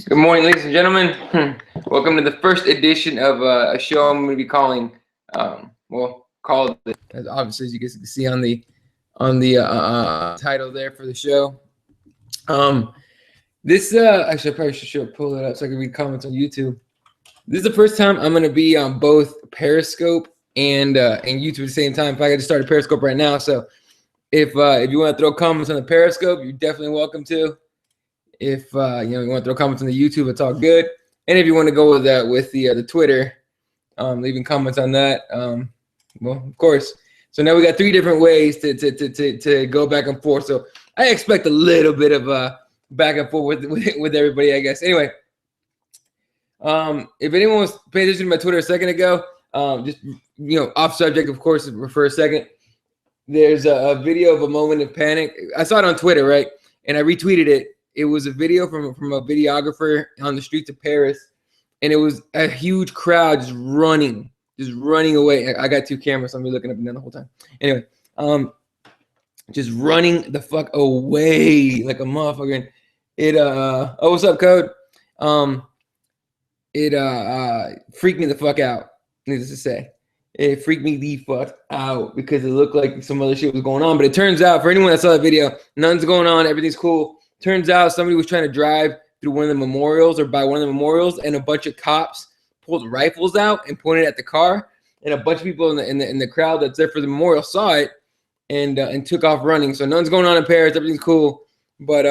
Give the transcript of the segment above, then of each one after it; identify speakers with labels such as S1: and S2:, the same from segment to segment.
S1: Good morning, ladies and gentlemen. Welcome to the first edition of a show I'm going to be calling, called, as obviously as you guys can see on the title there for the show. This actually I probably should pull it up so I can read comments on YouTube. This is the first time I'm going to be on both Periscope and YouTube at the same time. If I could just start a Periscope right now, so if you want to throw comments on the Periscope, you're definitely welcome to. If you want to throw comments on the YouTube, it's all good. And if you want to go with the Twitter, leaving comments on that, well, of course. So now we got 3 different ways to go back and forth. So I expect a little bit of back and forth with everybody, I guess. Anyway, if anyone was paying attention to my Twitter a second ago, just off subject, of course, for a second. There's a video of a moment of panic. I saw it on Twitter, right? And I retweeted it. It was a video from a videographer on the streets of Paris, and it was a huge crowd just running away. I got 2 cameras, so I'm looking up and down the whole time. Anyway, just running the fuck away like a motherfucker. Oh, what's up, Code? It freaked me the fuck out, needless to say. It freaked me the fuck out because it looked like some other shit was going on. But it turns out, for anyone that saw that video, nothing's going on. Everything's cool. Turns out somebody was trying to drive through one of the memorials or by one of the memorials, and a bunch of cops pulled rifles out and pointed at the car. And a bunch of people in the crowd that's there for the memorial saw it and took off running. So nothing's going on in Paris. Everything's cool. But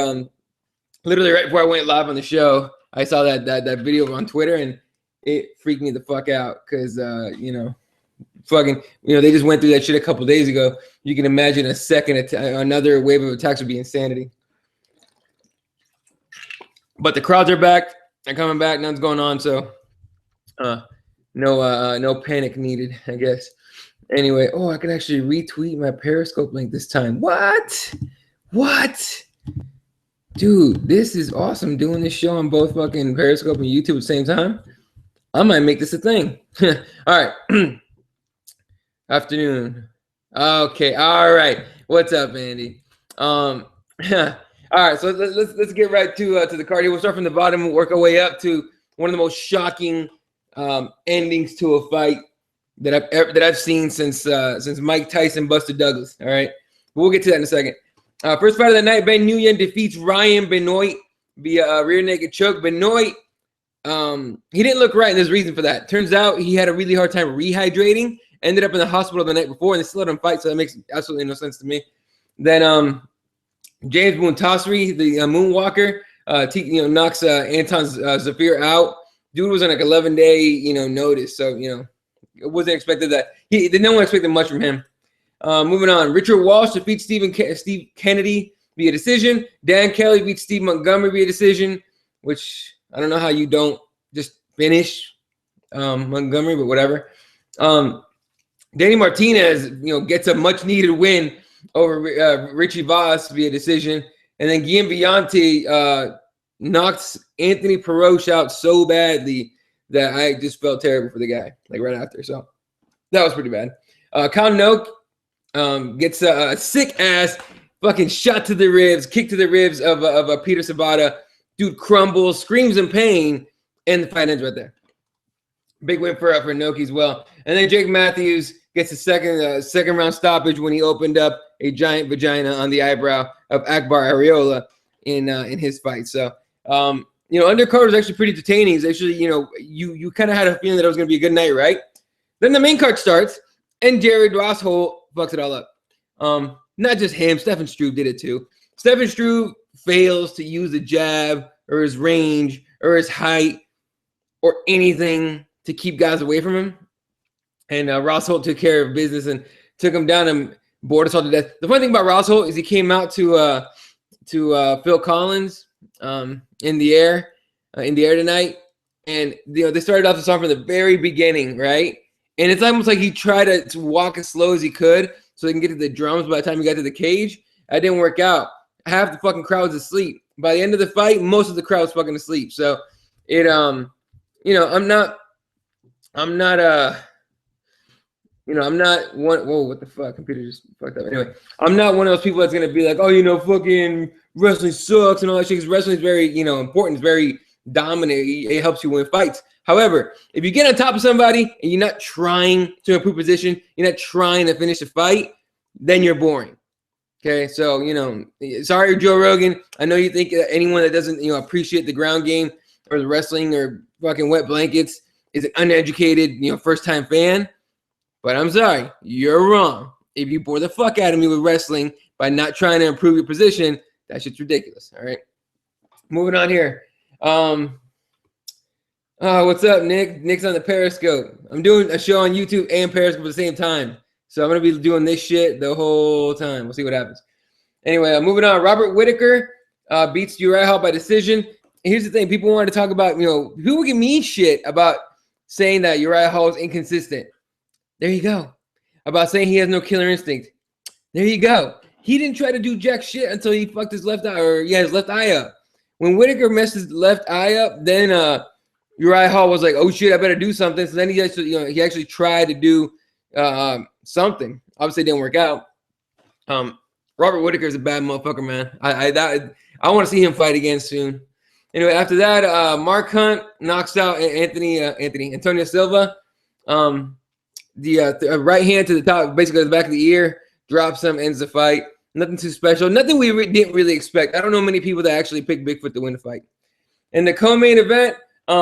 S1: literally right before I went live on the show, I saw that video on Twitter, and it freaked me the fuck out because they just went through that shit a couple days ago. You can imagine another wave of attacks would be insanity. But the crowds are back. They're coming back. Nothing's going on, so no panic needed, I guess. Anyway, I can actually retweet my Periscope link this time. What? Dude, this is awesome. Doing this show on both fucking Periscope and YouTube at the same time. I might make this a thing. All right. Afternoon. Okay. All right. What's up, Andy? All right, so let's get right to the card here. We'll start from the bottom and work our way up to one of the most shocking endings to a fight that I've seen since Mike Tyson busted Douglas. All right, but we'll get to that in a second. First fight of the night: Ben Nguyen defeats Ryan Benoit via rear naked choke. Benoit, he didn't look right, and there's a reason for that. Turns out he had a really hard time rehydrating. Ended up in the hospital the night before, and they still let him fight. So that makes absolutely no sense to me. Then James Muntasri, the Moonwalker, knocks Anton Zafir out. Dude was on like 11-day, notice, so it wasn't expected that no one expected much from him. Moving on, Richard Walsh defeats Steve Kennedy via decision. Dan Kelly beats Steve Montgomery via decision, which I don't know how you don't just finish Montgomery, but whatever. Danny Martinez, gets a much needed win over Richie Voss via decision. And then Guillaume Vianti knocks Anthony Peroche out so badly that I just felt terrible for the guy, like right after. So that was pretty bad. Kyle Noak gets a sick-ass fucking shot to the ribs, kick to the ribs of Peter Sabata. Dude crumbles, screams in pain, and the fight ends right there. Big win for Noki as well. And then Jake Matthews gets a second round stoppage when he opened up a giant vagina on the eyebrow of Akbar Arreola in his fight. So undercard was actually pretty entertaining. It's actually, you kind of had a feeling that it was going to be a good night, right? Then the main card starts, and Jared Rossholt fucks it all up. Not just him, Stefan Struve did it too. Stefan Struve fails to use a jab or his range or his height or anything to keep guys away from him. And Rossholt took care of business and took him down and board assault to death. The funny thing about Rossholt is he came out to Phil Collins in the air tonight, and they started off the song from the very beginning, right? And it's almost like he tried to walk as slow as he could so he can get to the drums by the time he got to the cage. That didn't work out. Half the fucking crowd was asleep. By the end of the fight, most of the crowd was fucking asleep. So I'm not one. Whoa, what the fuck? Computer just fucked up. Anyway, I'm not one of those people that's gonna be like, fucking wrestling sucks and all that shit. Because wrestling is very, you know, important. It's very dominant. It helps you win fights. However, if you get on top of somebody and you're not trying to improve position, you're not trying to finish a fight, then you're boring. Okay, so, you know, sorry, Joe Rogan. I know you think anyone that doesn't, you know, appreciate the ground game or the wrestling or fucking wet blankets is an uneducated, you know, first-time fan. But I'm sorry, you're wrong. If you bore the fuck out of me with wrestling by not trying to improve your position, that shit's ridiculous. All right, moving on here. What's up, Nick? Nick's on the Periscope. I'm doing a show on YouTube and Periscope at the same time. So I'm going to be doing this shit the whole time. We'll see what happens. Anyway, moving on. Robert Whittaker beats Uriah Hall by decision. And here's the thing. People wanted to talk about, you know, people give me shit about saying that Uriah Hall is inconsistent. There you go. About saying he has no killer instinct. There you go. He didn't try to do jack shit until he fucked his left eye, or his left eye up. When Whittaker messed his left eye up, then Uriah Hall was like, "Oh shit, I better do something." So then he actually tried to do something. Obviously, it didn't work out. Robert Whittaker is a bad motherfucker, man. I want to see him fight again soon. Anyway, after that, Mark Hunt knocks out Antonio Silva. The right hand to the top, basically the back of the ear, drops him, ends the fight. Nothing too special. Nothing we didn't really expect. I don't know many people that actually picked Bigfoot to win the fight. In the co-main event, me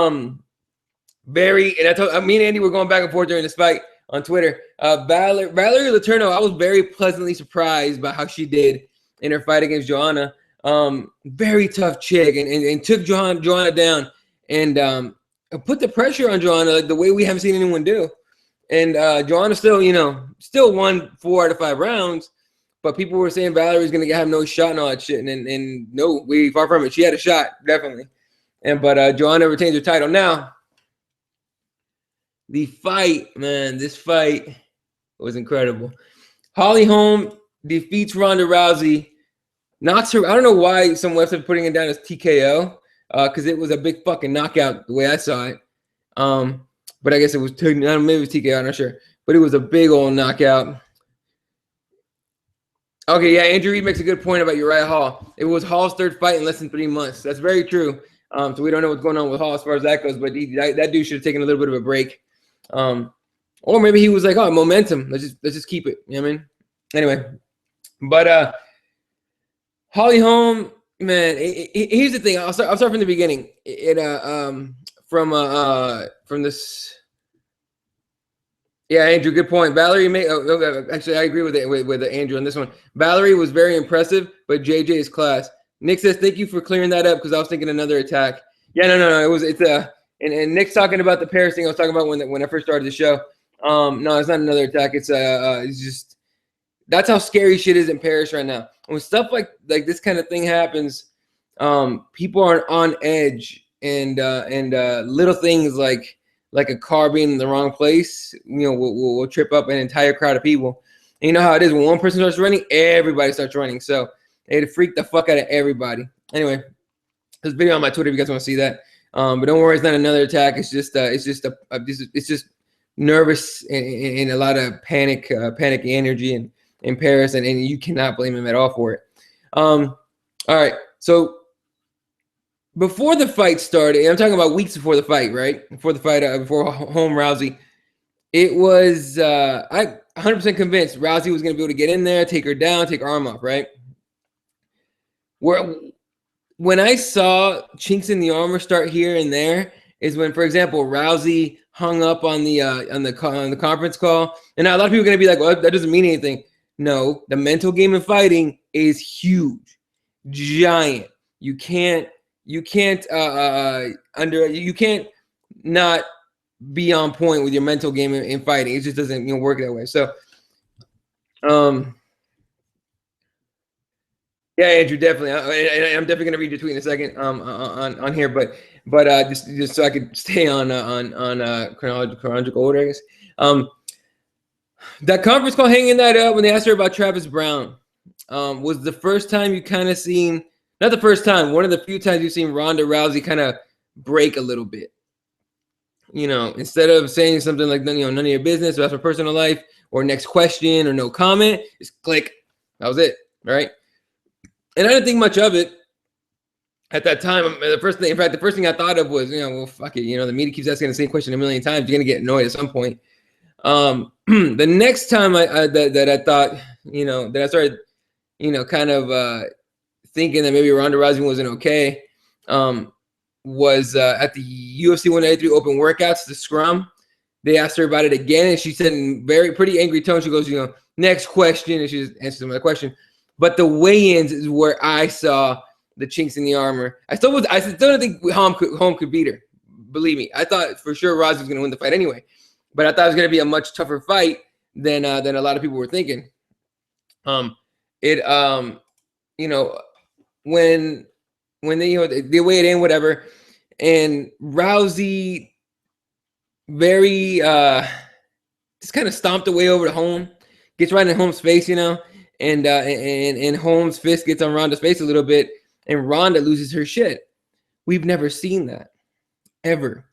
S1: and Andy were going back and forth during this fight on Twitter. Valerie Letourneau, I was very pleasantly surprised by how she did in her fight against Joanna. Very tough chick, and took Joanna down and put the pressure on Joanna like the way we haven't seen anyone do. And Joanna still won 4 out of 5 rounds, but people were saying Valerie's gonna have no shot and all that shit. And no, we far from it. She had a shot, definitely. But Joanna retains her title. Now, the fight, man, this fight was incredible. Holly Holm defeats Ronda Rousey, knocks her. I don't know why some websites are putting it down as TKO, because it was a big fucking knockout the way I saw it. But I guess it was maybe it was TKO, I'm not sure. But it was a big old knockout. Okay, yeah, Andrew Reed makes a good point about Uriah Hall. It was Hall's 3rd fight in less than 3 months. That's very true. So we don't know what's going on with Hall as far as that goes, but that dude should have taken a little bit of a break. Or maybe he was like, oh, momentum. Let's just keep it. You know what I mean? Anyway, but Holly Holm, man, here's the thing. I'll start from the beginning. From this. Yeah, Andrew, good point. Valerie actually I agree with it with Andrew on this one. Valerie was very impressive, but JJ's class. Nick says, thank you for clearing that up because I was thinking another attack. Yeah, no. And Nick's talking about the Paris thing I was talking about when I first started the show. No, it's not another attack. It's just that's how scary shit is in Paris right now. When stuff like this kind of thing happens, people are on edge, and little things like a car being in the wrong place, will trip up an entire crowd of people. And you know how it is when one person starts running, everybody starts running. So it freaked the fuck out of everybody. Anyway, there's a video on my Twitter if you guys want to see that. But don't worry, it's not another attack. It's just nervous and a lot of panic energy in Paris, and you cannot blame him at all for it. All right, so before the fight started, I'm talking about weeks before the fight, right? Before the fight, before Holm Rousey, it was I 100% convinced Rousey was going to be able to get in there, take her down, take her arm off, right? When I saw chinks in the armor start here and there is when, for example, Rousey hung up on the conference call, and now a lot of people are going to be like, "Well, that doesn't mean anything." No, the mental game of fighting is huge, giant. You can't not be on point with your mental game in fighting. It just doesn't work that way. So, yeah, Andrew, definitely. I'm definitely gonna read your tweet in a second on here, but just so I could stay on chronological order, I guess. That conference call, hanging that up when they asked her about Travis Brown, was the first time you kind of seen, not the first time, one of the few times you've seen Ronda Rousey kind of break a little bit. Instead of saying something like, none of your business, or that's my personal life, or next question, or no comment, just click. That was it, right? And I didn't think much of it at that time. The first thing I thought of was, well, fuck it. The media keeps asking the same question a million times. You're gonna get annoyed at some point. The next time I thought, that I started, kind of thinking that maybe Ronda Rousey wasn't okay, was at the UFC 193 open workouts, the scrum. They asked her about it again, and she said in pretty angry tone, she goes, next question, and she just answers my question. But the weigh-ins is where I saw the chinks in the armor. I still don't think Holm could beat her. Believe me, I thought for sure Rousey was going to win the fight anyway, but I thought it was going to be a much tougher fight than a lot of people were thinking. When they weigh it in, whatever, and Rousey very just kind of stomped away over to Holm, gets right in Holm's face, and Holm's fist gets on Ronda's face a little bit, and Ronda loses her shit. We've never seen that ever.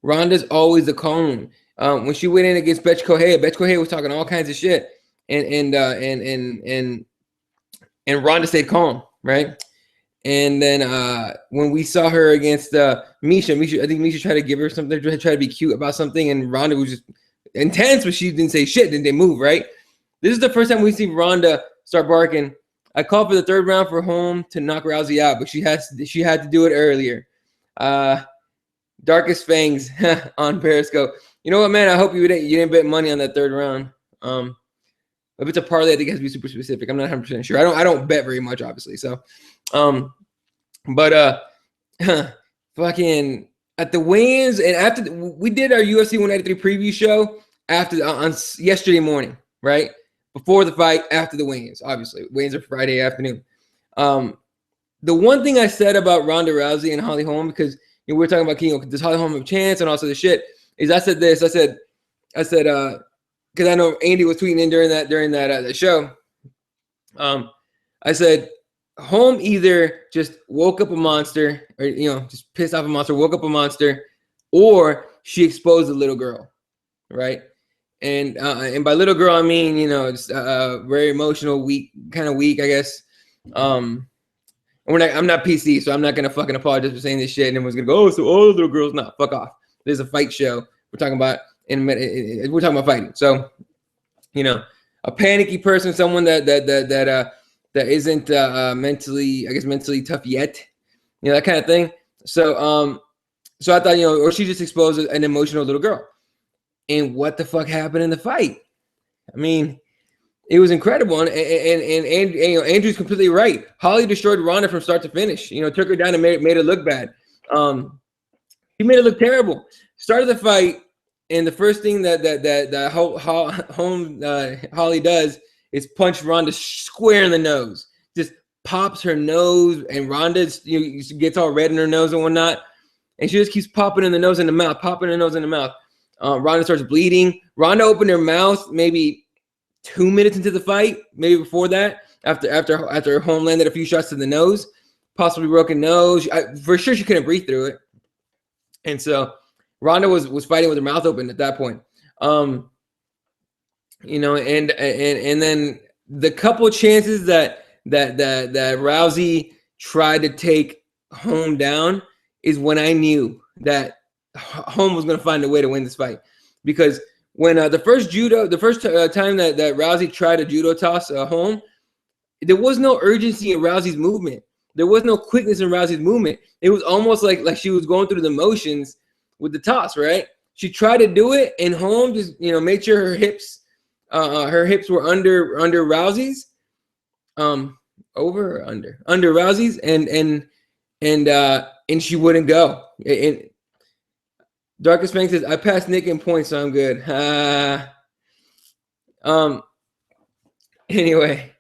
S1: Ronda's always the calm one. When she went in against Betch Kohei was talking all kinds of shit, and Ronda stayed calm, right? And then when we saw her against Misha, I think Misha tried to give her something, tried to be cute about something, and Ronda was just intense, but she didn't say shit, didn't they move, right? This is the first time we see Ronda start barking. I called for the third round for Holm to knock Rousey out, but she had to do it earlier. Darkest Fangs on Periscope. You know what, man? I hope you didn't bet money on that third round. If it's a parlay, I think it has to be super specific. I'm not 100% sure. I don't bet very much, obviously. So, fucking at the weigh-ins, and after we did our UFC 193 preview show on yesterday morning, right before the fight, after the weigh-ins. Obviously, weigh-ins are Friday afternoon. The one thing I said about Ronda Rousey and Holly Holm, because we were talking about does Holly Holm have a chance and also the shit, is I said this. I said because I know Andy was tweeting in during that show. I said Holm either just woke up a monster, or just pissed off a monster, woke up a monster, or she exposed a little girl, right? And by little girl I mean just very emotional, weak, I guess. I'm not PC, so I'm not gonna fucking apologize for saying this shit, and everyone's gonna go, oh, so all little girls, no, fuck off. There's a fight show we're talking about. We're talking about fighting. So, a panicky person, someone that isn't mentally tough yet, that kind of thing. So I thought, or she just exposed an emotional little girl. And what the fuck happened in the fight? I mean, it was incredible. And Andrew's completely right. Holly destroyed Ronda from start to finish. Took her down and made her look bad. He made it look terrible. Started the fight. And the first thing that Holly does is punch Ronda square in the nose. Just pops her nose, and Ronda gets all red in her nose and whatnot. And she just keeps popping in the nose and the mouth, popping her nose in the mouth. Ronda starts bleeding. Ronda opened her mouth maybe 2 minutes into the fight, maybe before that, after Holm landed a few shots to the nose, possibly broken nose. For sure she couldn't breathe through it. And so Ronda was fighting with her mouth open at that point. And then the couple chances that Rousey tried to take Holm down is when I knew that Holm was going to find a way to win this fight. Because when the first time that Rousey tried to judo toss Holm, there was no urgency in Rousey's movement. There was no quickness in Rousey's movement. It was almost like she was going through the motions with the toss, right? She tried to do it, and Holm just made sure her hips were under Rousey's, over or under Rousey's, and she wouldn't go. And Darkest Fang says, I passed Nick in points, so I'm good. Anyway,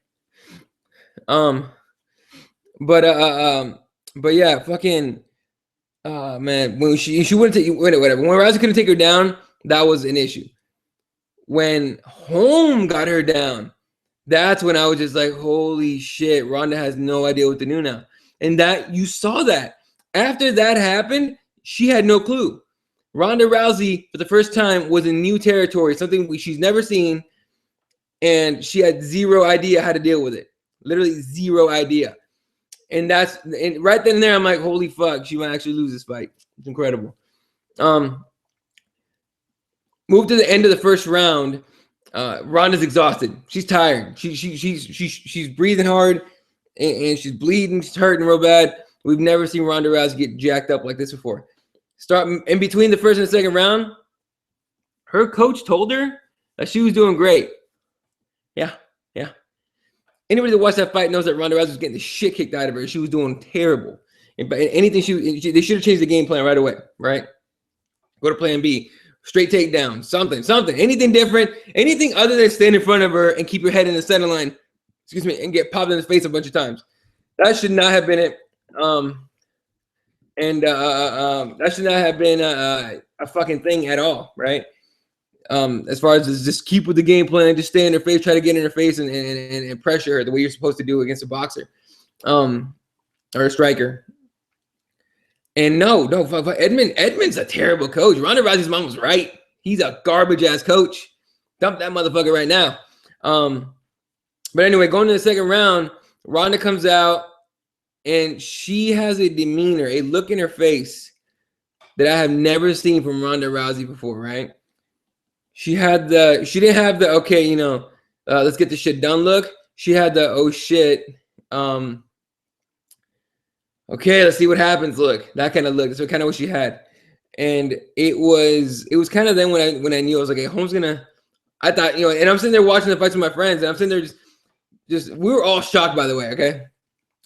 S1: but yeah, fucking. Man, when she wouldn't take whatever. When Rousey couldn't take her down, that was an issue. When Holm got her down, that's when I was just like, holy shit, Ronda has no idea what to do now. And that you saw that. After that happened, she had no clue. Ronda Rousey, for the first time, was in new territory, something she's never seen, and she had zero idea how to deal with it. Literally zero idea. And right then and there, I'm like, holy fuck, she might actually lose this fight. It's incredible. Move to the end of the first round. Ronda's exhausted. She's tired. She's breathing hard, and she's bleeding. She's hurting real bad. We've never seen Ronda Rousey get jacked up like this before. Start in between the first and the second round. Her coach told her that she was doing great. Yeah. Anybody that watched that fight knows that Ronda Rousey was getting the shit kicked out of her. She was doing terrible. But anything they should have changed the game plan right away, right? Go to plan B. Straight takedown, something, anything different, anything other than stand in front of her and keep your head in the center line, and get popped in the face a bunch of times. That should not have been it. That should not have been a fucking thing at all, right? As far as just keep with the game plan, just stay in her face, try to get in her face and pressure her the way you're supposed to do against a boxer, or a striker. And no, Edmund's a terrible coach. Ronda Rousey's mom was right. He's a garbage ass coach. Dump that motherfucker right now. But anyway, going to the second round, Ronda comes out and she has a demeanor, a look in her face that I have never seen from Ronda Rousey before, right? She didn't have the, okay, let's get this shit done look. She had the, oh shit, okay, let's see what happens look. That kind of look. That's kind of what she had. And it was kind of then when I knew, I was like, hey, Holmes gonna, I thought, and I'm sitting there watching the fights with my friends, and I'm sitting there just we were all shocked, by the way, okay?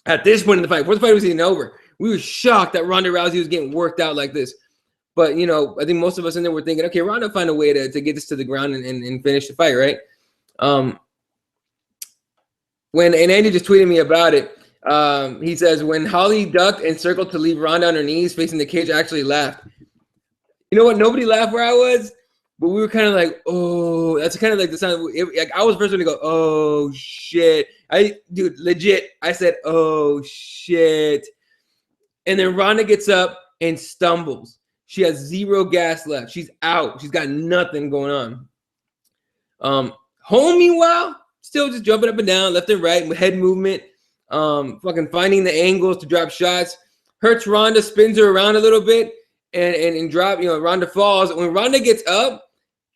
S1: At this point in the fight, before the fight was even over, we were shocked that Ronda Rousey was getting worked out like this. But, I think most of us in there were thinking, okay, Ronda find a way to get this to the ground and finish the fight, right? And Andy just tweeted me about it. He says, when Holly ducked and circled to leave Ronda on her knees facing the cage, I actually laughed. You know what? Nobody laughed where I was, but we were kind of like, oh, that's kind of like the sound. Like I was the first one to go, oh, shit. Dude, legit, I said, oh, shit. And then Ronda gets up and stumbles. She has zero gas left. She's out. She's got nothing going on. Home, meanwhile, still just jumping up and down, left and right, head movement, fucking finding the angles to drop shots. Hurts Ronda, spins her around a little bit, and drop. Ronda falls. When Ronda gets up,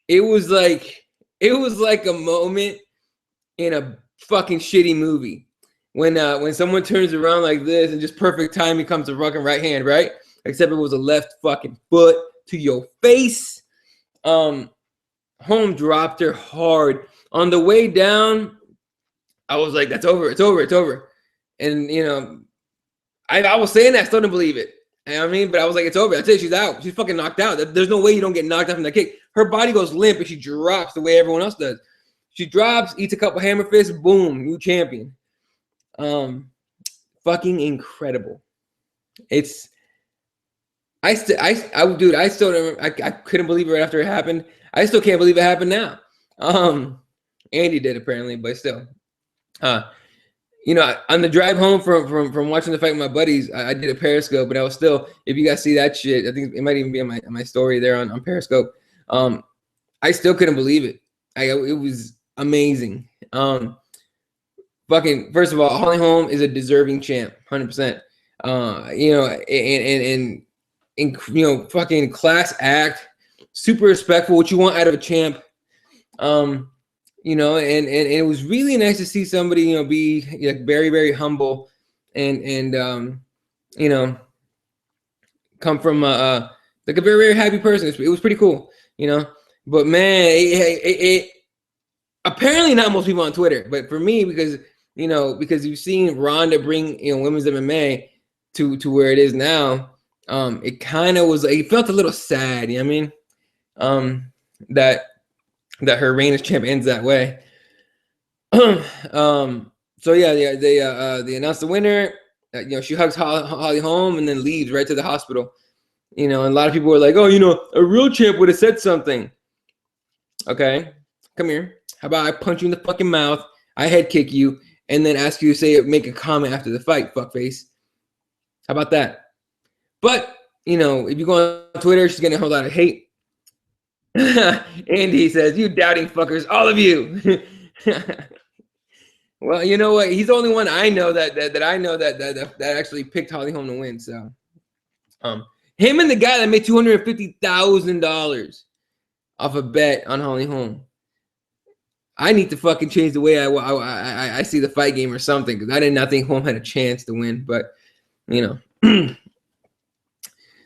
S1: it was like a moment in a fucking shitty movie. When someone turns around like this and just perfect timing comes to fucking right hand, right? Except it was a left fucking foot to your face. Home dropped her hard. On the way down, I was like, that's over. It's over. And, I was saying that, still didn't believe it. You know what I mean? But I was like, it's over. That's it. She's out. She's fucking knocked out. There's no way you don't get knocked out from that kick. Her body goes limp and she drops the way everyone else does. She drops, eats a couple hammer fists, boom, new champion. Fucking incredible. I still remember, I couldn't believe it right after it happened. I still can't believe it happened now. Andy did apparently, but still. On the drive home from watching the fight with my buddies, I did a Periscope, but I was still, if you guys see that shit, I think it might even be on my story there on Periscope. I still couldn't believe it. It was amazing. Fucking, first of all, Holly Holm is a deserving champ, 100%. Fucking class act, super respectful, what you want out of a champ. And it was really nice to see somebody, be very, very humble and come from like a very, very happy person. It was pretty cool, but man, it apparently not most people on Twitter, but for me, because you've seen Ronda bring, women's MMA to where it is now. It kind of was, it felt a little sad, you know what I mean? That her reign as champ ends that way. So yeah, they announced the winner. She hugs Holly Holm and then leaves right to the hospital. And a lot of people were like, oh, a real champ would have said something. Okay, come here. How about I punch you in the fucking mouth, I head kick you, and then ask you to make a comment after the fight, fuckface. How about that? But, if you go on Twitter, she's getting a whole lot of hate. Andy says, you doubting fuckers, all of you. Well, you know what? He's the only one I know that actually picked Holly Holm to win. So, him and the guy that made $250,000 off a bet on Holly Holm. I need to fucking change the way I see the fight game or something, because I did not think Holm had a chance to win. But you know,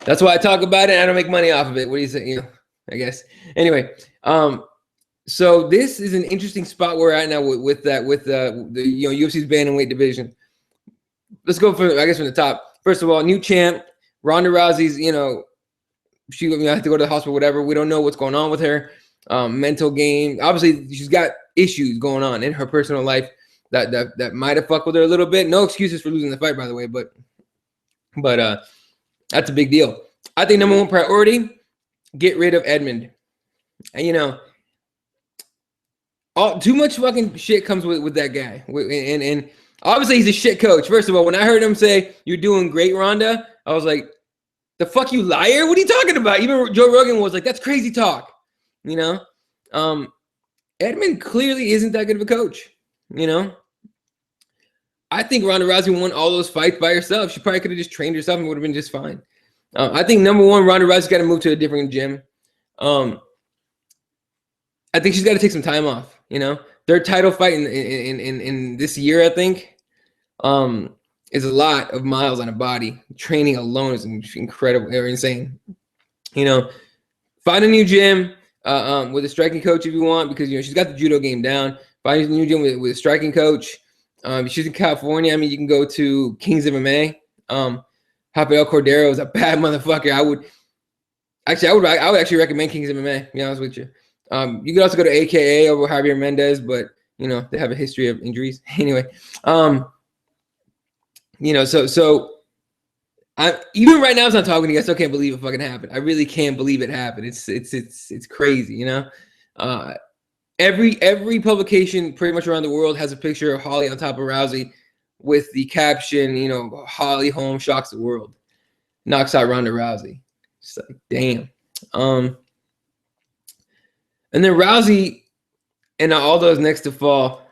S1: that's why I talk about it. And I don't make money off of it. What do you say? You know, I guess. Anyway, so this is an interesting spot we're at now with the UFC's bantamweight division. Let's go from the top. First of all, new champ Ronda Rousey's. She have to go to the hospital, whatever. We don't know what's going on with her. Mental game. Obviously, she's got issues going on in her personal life that might have fucked with her a little bit. No excuses for losing the fight, by the way, but that's a big deal. I think number one priority, get rid of Edmund. And too much fucking shit comes with that guy. And obviously he's a shit coach. First of all, when I heard him say, "You're doing great, Ronda," I was like, "The fuck, you liar? What are you talking about?" Even Joe Rogan was like, "That's crazy talk." Edmund clearly isn't that good of a coach. I think Ronda Rousey won all those fights by herself. She probably could have just trained herself and would have been just fine. I think number one, Ronda Rousey's got to move to a different gym. I think she's got to take some time off. Their title fight in this year, I think, is a lot of miles on a body. Training alone is incredible or insane. Find a new gym with a striking coach if you want, because she's got the judo game down. Find a new gym with a striking coach. If she's in California, I mean, you can go to Kings MMA. Rafael Cordero is a bad motherfucker. I would actually recommend Kings MMA. To be honest with you. You could also go to AKA over Javier Mendez, but they have a history of injuries. Anyway, so I even right now as I'm talking to you, I still can't believe it fucking happened. I really can't believe it happened. It's crazy, Every publication pretty much around the world has a picture of Holly on top of Rousey with the caption, Holly Holm shocks the world, knocks out Ronda Rousey. It's like, damn. And then Rousey and all those next to fall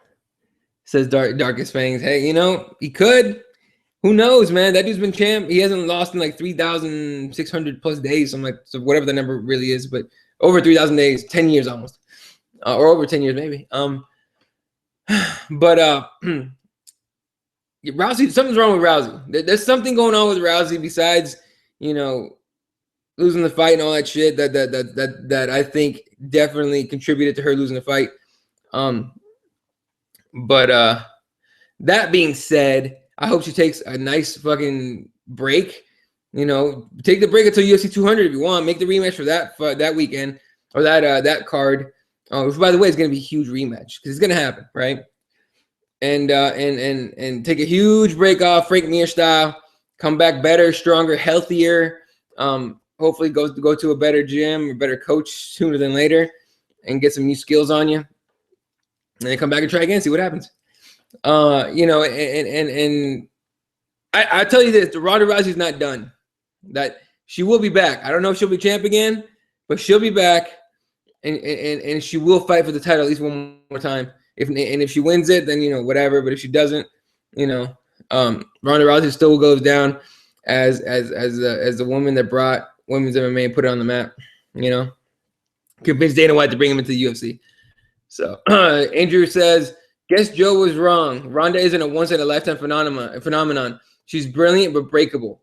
S1: says Darkest Fangs. Hey, he could. Who knows, man? That dude's been champ. He hasn't lost in like 3,600 plus days. So whatever the number really is, but over 3,000 days, 10 years almost. Or over 10 years, maybe. Rousey, something's wrong with Rousey. There's something going on with Rousey besides, losing the fight and all that shit that I think definitely contributed to her losing the fight. That being said, I hope she takes a nice fucking break. Take the break until UFC 200 if you want. Make the rematch for that weekend or that card. Which, by the way, is going to be a huge rematch because it's going to happen, right? And take a huge break off, Frank Mir style. Come back better, stronger, healthier. Hopefully go to a better gym, a better coach sooner than later, and get some new skills on you. And then come back and try again, see what happens. I tell you this, the Ronda Rousey's not done. That she will be back. I don't know if she'll be champ again, but she'll be back. And she will fight for the title at least one more time. If she wins it, then whatever. But if she doesn't, Ronda Rousey still goes down as the woman that brought women's MMA and put it on the map. Convinced Dana White to bring him into the UFC. So Andrew says, guess Joe was wrong. Ronda isn't a once in a lifetime phenomenon. She's brilliant but breakable.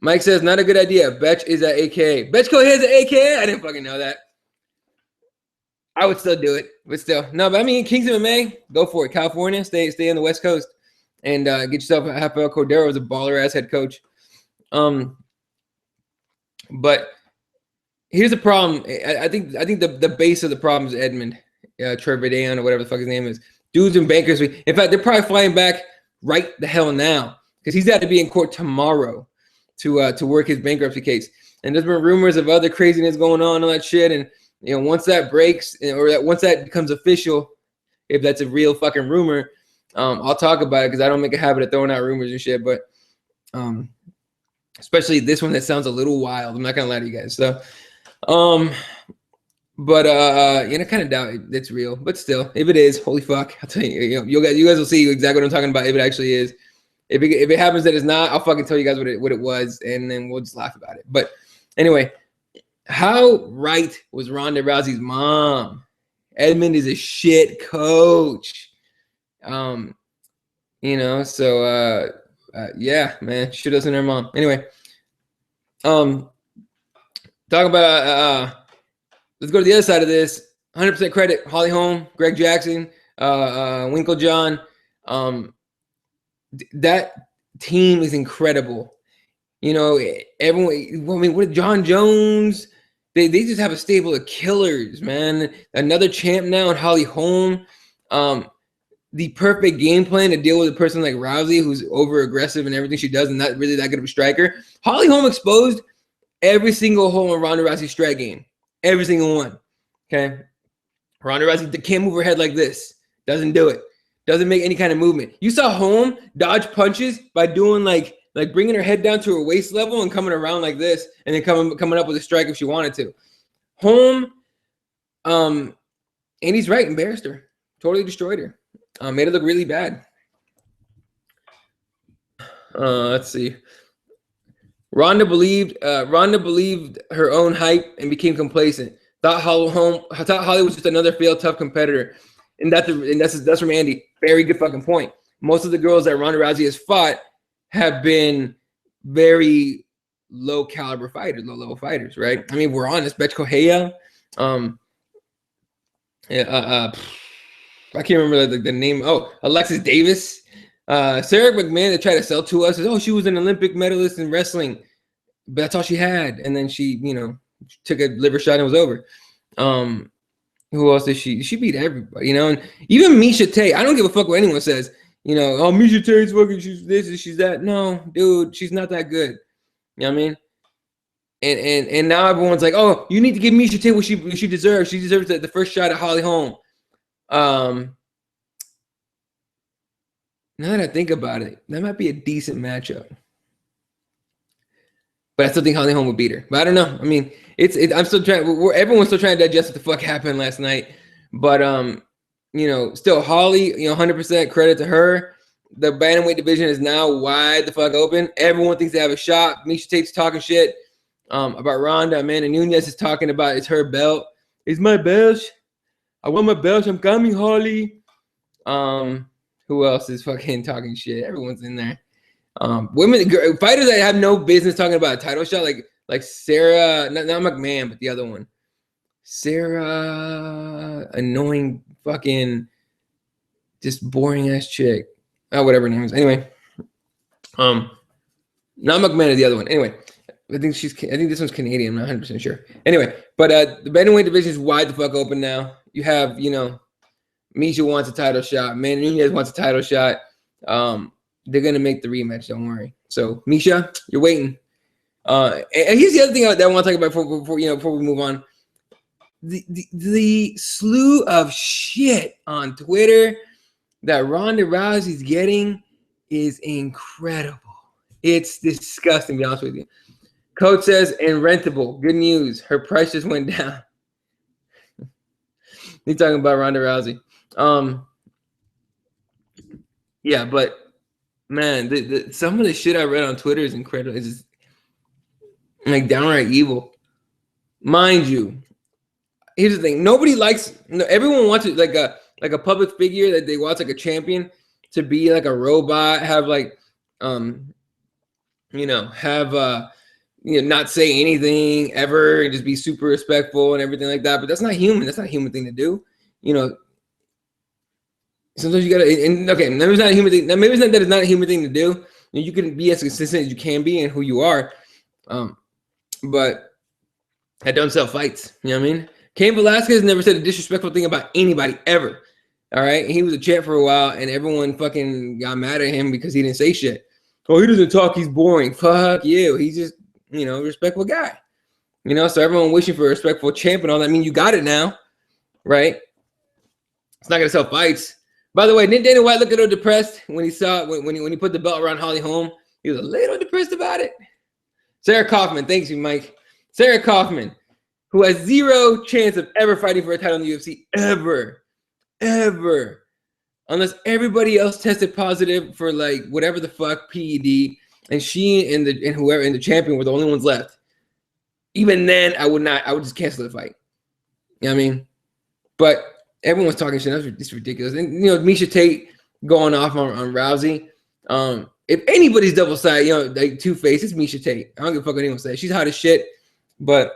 S1: Mike says, not a good idea. Betch is at AKA. Betchko has an AKA? I didn't fucking know that. I would still do it, but still. No, but I mean, Kings MMA, go for it. California, stay on the West Coast, and get yourself Rafael Cordero as a baller-ass head coach. But here's the problem. I think the base of the problem is Edmund Trevidan or whatever the fuck his name is. Dude's in bankruptcy. In fact, they're probably flying back right the hell now because he's got to be in court tomorrow to work his bankruptcy case. And there's been rumors of other craziness going on, all that shit, and once that breaks or once that becomes official, if that's a real fucking rumor, I'll talk about it because I don't make a habit of throwing out rumors and shit. But especially this one that sounds a little wild. I'm not gonna lie to you guys. So, But kind of doubt it's real. But still, if it is, holy fuck, I'll tell you. You guys will see exactly what I'm talking about if it actually is. If it happens that it's not, I'll fucking tell you guys what it was, and then we'll just laugh about it. But anyway, how right was Ronda Rousey's mom? Edmund is a shit coach. So yeah, man, she doesn't her mom. Anyway, talk about let's go to the other side of this. 100% credit, Holly Holm, Greg Jackson, Winklejohn. That team is incredible. Everyone. I mean, what John Jones? They just have a stable of killers, man. Another champ now, and Holly Holm. The perfect game plan to deal with a person like Rousey, who's over aggressive in everything she does, and not really that good of a striker. Holly Holm exposed every single hole in Ronda Rousey's strike game, every single one. Okay, Ronda Rousey can't move her head like this. Doesn't do it. Doesn't make any kind of movement. You saw Holm dodge punches by doing like bringing her head down to her waist level and coming around like this, and then coming up with a strike if she wanted to. Holm, and he's right, embarrassed her, totally destroyed her. Made it look really bad. Let's see. Ronda believed her own hype and became complacent. Thought Holly was just another failed tough competitor, and that's from Andy. Very good fucking point. Most of the girls that Ronda Rousey has fought have been very low caliber fighters, low level fighters, right? I mean, we're honest. Betch Correia, I can't remember the name. Oh, Alexis Davis. Sarah McMahon, they tried to sell to us. She was an Olympic medalist in wrestling. But that's all she had. And then she, took a liver shot and it was over. Who else did she? She beat everybody, and even Miesha Tate. I don't give a fuck what anyone says. Miesha Tate's fucking, she's this and she's that. No, dude, she's not that good. You know what I mean? And now everyone's like, oh, you need to give Miesha Tate what she deserves. She deserves the first shot at Holly Holm. Now that I think about it, that might be a decent matchup. But I still think Holly Holm would beat her. But I don't know. I mean, I'm still trying. Everyone's still trying to digest what the fuck happened last night. But still Holly, 100% credit to her. The bantamweight division is now wide the fuck open. Everyone thinks they have a shot. Miesha Tate's talking shit about Ronda. Amanda Nunes is talking about it's her belt. It's my belt. I want my belt. I'm coming, Holly. Who else is fucking talking shit? Everyone's in there. Fighters that have no business talking about a title shot, like Sarah, not McMahon, but the other one. Sarah, annoying fucking just boring ass chick. Whatever her name is. Anyway. Not McMahon is the other one. Anyway. I think this one's Canadian. I'm not 100% sure. Anyway, but the bantamweight division is wide the fuck open now. You have, Miesha wants a title shot. Amanda Nunes wants a title shot. They're gonna make the rematch. Don't worry. So Miesha, you're waiting. And here's the other thing that I want to talk about before we move on. The slew of shit on Twitter that Ronda Rousey's getting is incredible. It's disgusting, to be honest with you. Coach says, and rentable. Good news. Her price just went down. He's talking about Ronda Rousey. Yeah, but man, some of the shit I read on Twitter is incredible. It's just like downright evil. Mind you, here's the thing. Everyone wants it like a public figure that they want, like a champion, to be like a robot, have not say anything ever and just be super respectful and everything like that. But that's not human. That's not a human thing to do. Sometimes you gotta, and okay, maybe it's not a human thing. Maybe it's not that it's not a human thing to do. You can be as consistent as you can be and who you are. But I don't sell fights. You know what I mean? Cain Velasquez never said a disrespectful thing about anybody ever. All right. He was a champ for a while and everyone fucking got mad at him because he didn't say shit. Oh, he doesn't talk. He's boring. Fuck you. He's just, a respectful guy. So everyone wishing for a respectful champ and all that. I mean, you got it now, right? It's not going to sell fights. By the way, didn't Dana White look a little depressed when he saw when he put the belt around Holly Holm? He was a little depressed about it. Sarah Kaufman, thanks you, Mike. Sarah Kaufman, who has zero chance of ever fighting for a title in the UFC ever, unless everybody else tested positive for like whatever the fuck PED, and she and whoever and the champion were the only ones left. Even then, I would just cancel the fight. You know what I mean? But everyone's talking shit. That's ridiculous. And you know, Miesha Tate going off on Rousey. If anybody's double sided, you know, like two-faced, it's Miesha Tate. I don't give a fuck what anyone says. She's hot as shit, but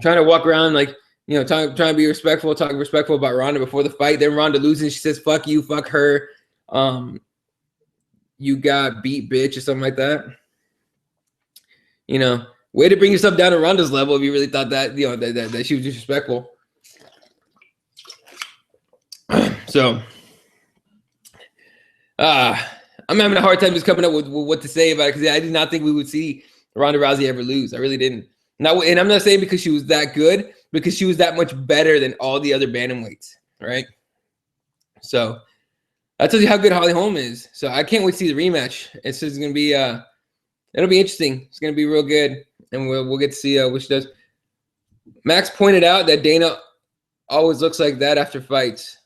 S1: trying to walk around like, you know, trying to be respectful, talking respectful about Ronda before the fight. Then Ronda loses. She says, "Fuck you, fuck her. You got beat, bitch," or something like that. You know, way to bring yourself down to Ronda's level if you really thought that, you know, that she was disrespectful. So, I'm having a hard time just coming up with what to say about it because I did not think we would see Ronda Rousey ever lose. I really didn't. Now, and I'm not saying because she was that good, because she was that much better than all the other bantamweights, right? So that tells you how good Holly Holm is. So I can't wait to see the rematch. It's just gonna be it'll be interesting. It's gonna be real good, and we'll get to see what she does. Max pointed out that Dana always looks like that after fights.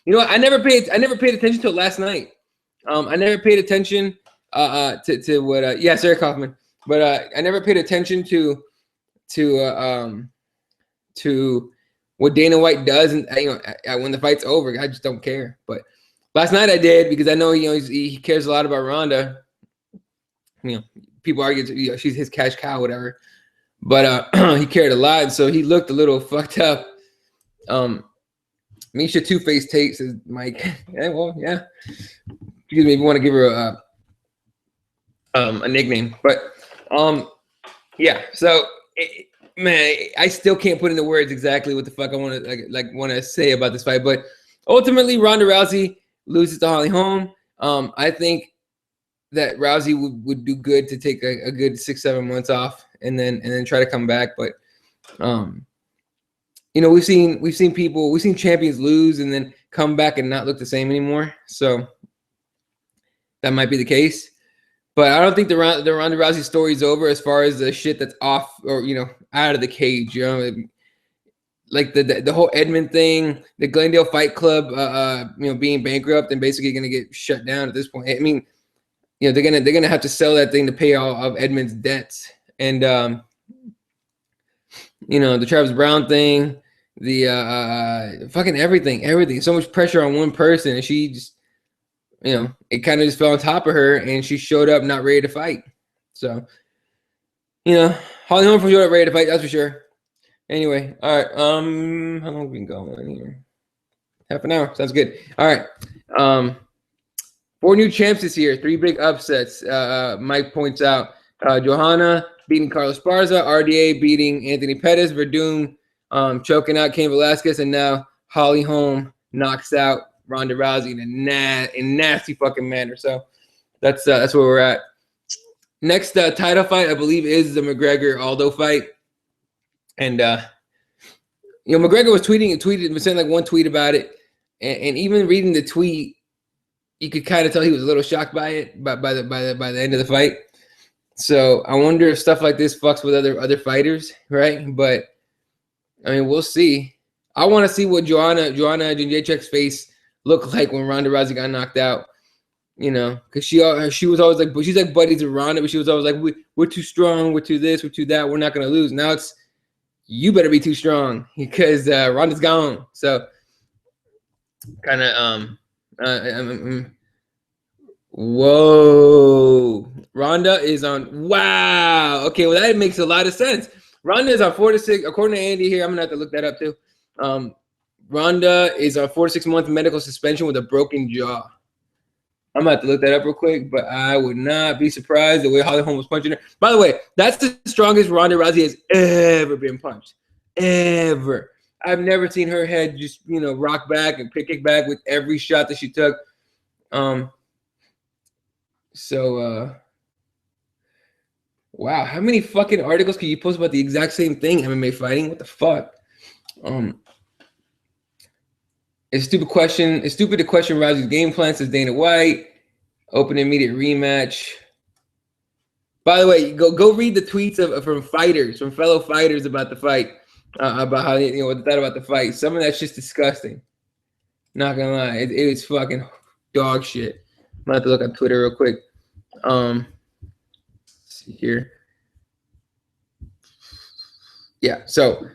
S1: You know what? I never paid attention to it last night. I never paid attention to what yeah, Sarah Kaufman. But I never paid attention to what Dana White does, and you know, when the fight's over, I just don't care. But last night I did because I know, you know, he cares a lot about Ronda. You know, people argue, you know, she's his cash cow, whatever. But he cared a lot, so he looked a little fucked up. Miesha Two-Face Tate says, Mike. Yeah, well, yeah. Excuse me if you want to give her a nickname, but yeah. So man, I still can't put into words exactly what the fuck I want to want to say about this fight. But ultimately, Ronda Rousey loses to Holly Holm. I think that Rousey would do good to take a good 6-7 months off and then try to come back. But you know, we've seen champions lose and then come back and not look the same anymore. So that might be the case. But I don't think the Ronda Rousey story is over as far as the shit that's off or, you know, out of the cage. You know, like the whole Edmond thing, the Glendale Fight Club, you know, being bankrupt and basically going to get shut down at this point. I mean, you know, they're gonna have to sell that thing to pay all of Edmond's debts, and you know, the Travis Brown thing, the fucking everything. So much pressure on one person, and she just, you know, it kind of just fell on top of her, and she showed up not ready to fight. So, you know, Holly Holm showed up ready to fight, that's for sure. Anyway, all right. How long have we been going here? Half an hour. Sounds good. All right. 4 new champs this year. 3 big upsets. Mike points out Johanna beating Carlos Esparza, RDA beating Anthony Pettis, Verdun choking out Cain Velasquez, and now Holly Holm knocks out Ronda Rousey in a nasty fucking manner. So that's where we're at. Next title fight, I believe, is the McGregor-Aldo fight. And you know, McGregor was saying like one tweet about it, and even reading the tweet, you could kind of tell he was a little shocked by it, by the end of the fight. So I wonder if stuff like this fucks with other fighters, right? But I mean, we'll see. I want to see what Joanna Jędrzejczyk's face looked like when Ronda Rousey got knocked out. You know, because she was always like, she's like buddies with Ronda, but she was always like, we're too strong, we're too this, we're too that, we're not gonna lose. Now it's, you better be too strong because Ronda's gone. So kind of whoa, Ronda is on. Wow. Okay, well that makes a lot of sense. Ronda is on 4 to 6, according to Andy here. I'm gonna have to look that up too. Ronda is on 4 to 6 month medical suspension with a broken jaw. I'm gonna have to look that up real quick, but I would not be surprised the way Holly Holm was punching her. By the way, that's the strongest Ronda Rousey has ever been punched. Ever. I've never seen her head just, you know, rock back and kick back with every shot that she took. Wow, how many fucking articles can you post about the exact same thing? MMA fighting? What the fuck? It's stupid question. It's stupid to question Rousey's game plan, says Dana White. Open immediate rematch. By the way, go read the tweets from fellow fighters about the fight. about how what they thought about the fight. Some of that shit's disgusting. Not gonna lie, it was fucking dog shit. I'm gonna have to look on Twitter real quick. Let's see here. Yeah, so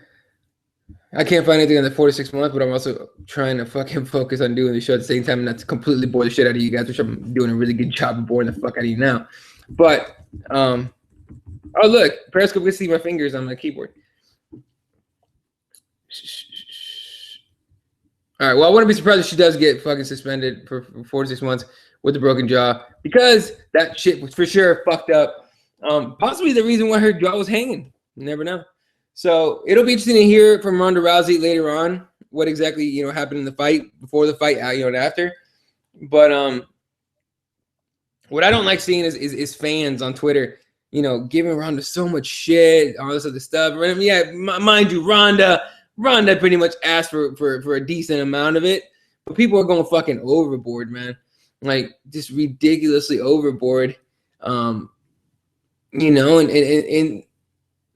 S1: I can't find anything in the 4 to 6 months, but I'm also trying to fucking focus on doing the show at the same time, not to completely bore the shit out of you guys, which I'm doing a really good job of boring the fuck out of you now. But oh look, Periscope can see my fingers on my keyboard. All right. Well, I wouldn't be surprised if she does get fucking suspended for 4 to 6 months with a broken jaw, because that shit was for sure fucked up. Possibly the reason why her jaw was hanging. You never know. So it'll be interesting to hear from Ronda Rousey later on what exactly happened in the fight, before the fight, and after. But what I don't like seeing is fans on Twitter, giving Ronda so much shit, all this other stuff. Yeah, mind you, Ronda pretty much asked for a decent amount of it, but people are going fucking overboard, man. Like, just ridiculously overboard. And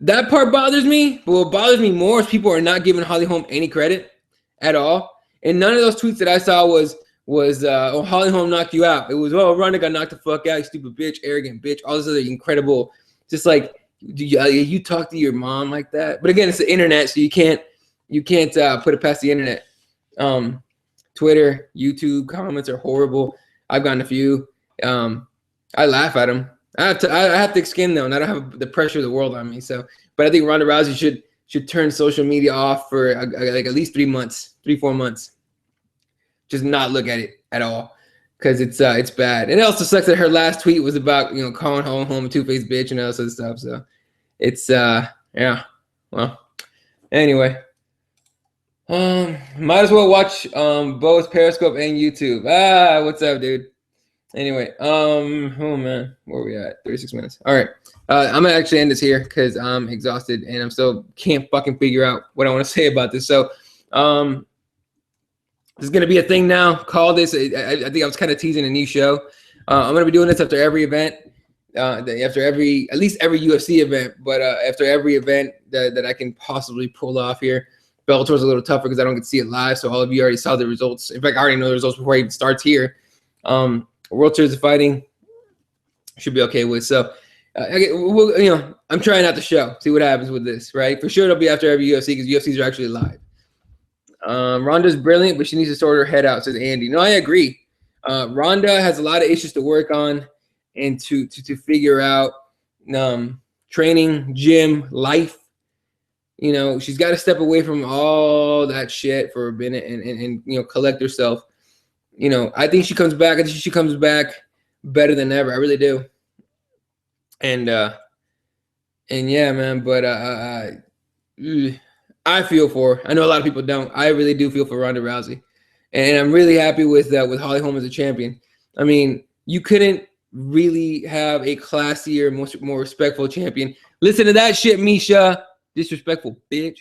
S1: that part bothers me. But what bothers me more is people are not giving Holly Holm any credit at all. And none of those tweets that I saw was oh, Holly Holm knocked you out. It was, oh, Ronda got knocked the fuck out, you stupid bitch, arrogant bitch, all this other incredible, just like, you talk to your mom like that. But again, it's the internet, so you can't put it past the internet. Twitter, YouTube comments are horrible. I've gotten a few. I laugh at them. I have thick skin though, and I don't have the pressure of the world on me. So, but I think Ronda Rousey should turn social media off for like at least 3 months, 3-4 months. Just not look at it at all, because it's bad. And it also sucks that her last tweet was about calling Holly Holm a two-faced bitch and all this other stuff. So it's yeah. Well, anyway. Might as well watch both Periscope and YouTube. What's up, dude? Anyway, oh man, where are we at? 36 minutes. All right. I'm gonna actually end this here because I'm exhausted and I'm still can't fucking figure out what I want to say about this. So this is gonna be a thing now. Call this. I think I was kind of teasing a new show. I'm gonna be doing this after every event. After at least every UFC event, but after every event that I can possibly pull off here. Bellator's a little tougher because I don't get to see it live, so all of you already saw the results. In fact, I already know the results before it even starts here. World Series of Fighting should be okay with. So, I'm trying out the show, see what happens with this, right? For sure, it'll be after every UFC because UFCs are actually live. Ronda's brilliant, but she needs to sort her head out, says Andy. No, I agree. Ronda has a lot of issues to work on and to figure out. Training, gym, life. She's got to step away from all that shit for a minute and collect herself. I think she comes back. I think she comes back better than ever. I really do. And yeah, man. But I feel for her. I know a lot of people don't. I really do feel for Ronda Rousey, and I'm really happy with Holly Holm as a champion. I mean, you couldn't really have a classier, more respectful champion. Listen to that shit, Misha. Disrespectful bitch.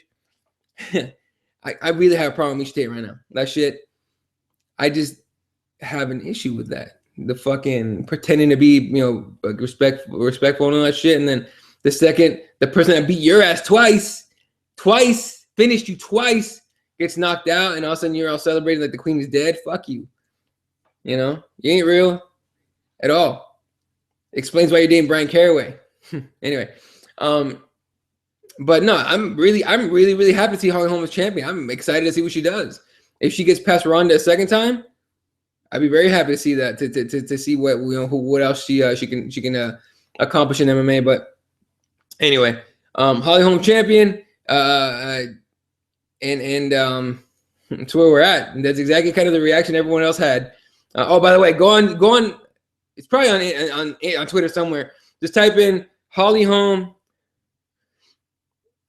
S1: I really have a problem with Misha Tate right now. That shit, I just have an issue with that. The fucking pretending to be, respectful and all that shit. And then the person that beat your ass twice, finished you twice, gets knocked out, and all of a sudden you're all celebrating like the queen is dead. Fuck you. You ain't real at all. Explains why you're dating Brian Caraway. Anyway, but no, I'm really happy to see Holly Holm as champion. I'm excited to see what she does. If she gets past Ronda a second time, I'd be very happy to see that. To see what else she can accomplish in MMA. But anyway, Holly Holm champion, and that's where we're at. And that's exactly kind of the reaction everyone else had. Oh, by the way, go on. It's probably on Twitter somewhere. Just type in Holly Holm.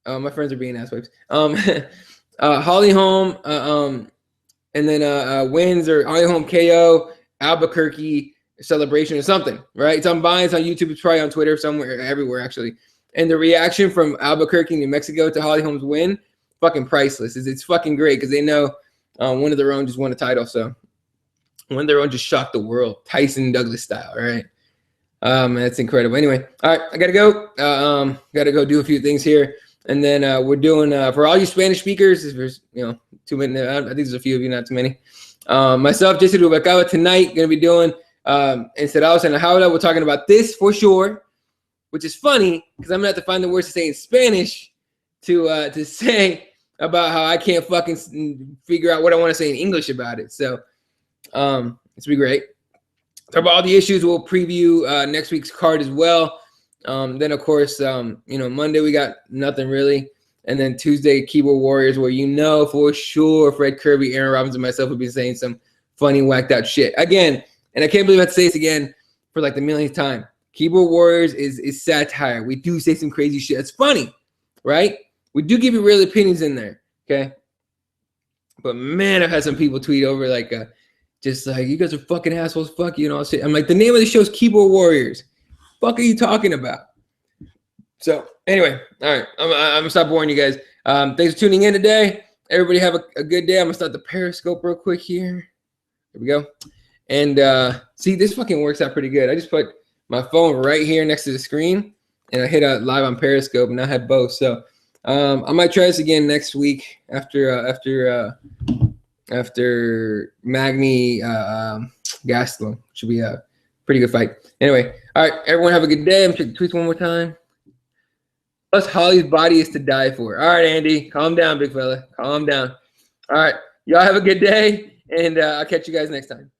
S1: My friends are being asswipes. Holly Holm, and then wins or Holly Holm KO, Albuquerque celebration or something, right? It's on Vine, it's on YouTube, it's probably on Twitter somewhere, everywhere actually. And the reaction from Albuquerque, New Mexico to Holly Holm's win, fucking priceless. It's fucking great because they know one of their own just won a title. So one of their own just shocked the world, Tyson Douglas style, right? Man, that's incredible. Anyway, all right, I gotta go. Gotta go do a few things here. And then we're doing for all you Spanish speakers. There's 2 minutes. I think there's a few of you, not too many. Myself, Jesse Rubacaba, tonight gonna be doing Encerrados en la Jaula. We're talking about this for sure, which is funny because I'm gonna have to find the words to say in Spanish to say about how I can't fucking figure out what I want to say in English about it. So it's gonna be great. Talk about all the issues. We'll preview next week's card as well. Then of course, Monday we got nothing really, and then Tuesday Keyboard Warriors, where for sure Fred Kirby, Aaron Robbins, and myself will be saying some funny whacked out shit again. And I can't believe I have to say this again for like the millionth time. Keyboard Warriors is satire. We do say some crazy shit. It's funny, right? We do give you real opinions in there, okay? But man, I've had some people tweet over like, just like, you guys are fucking assholes. Fuck you, and all shit. I'm like, the name of the show is Keyboard Warriors. Fuck are you talking about? So anyway, all right, I'm gonna stop boring you guys. Thanks for tuning in today. Everybody have a good day. I'm gonna start the Periscope real quick here. There we go. And see, this fucking works out pretty good. I just put my phone right here next to the screen, and I hit live on Periscope, and I had both. So I might try this again next week after Magni Gastelum. Should be a pretty good fight. Anyway, all right, everyone have a good day. I'm checking tweets one more time. Plus, Holly's body is to die for. All right, Andy, calm down, big fella. Calm down. All right, y'all have a good day, and I'll catch you guys next time.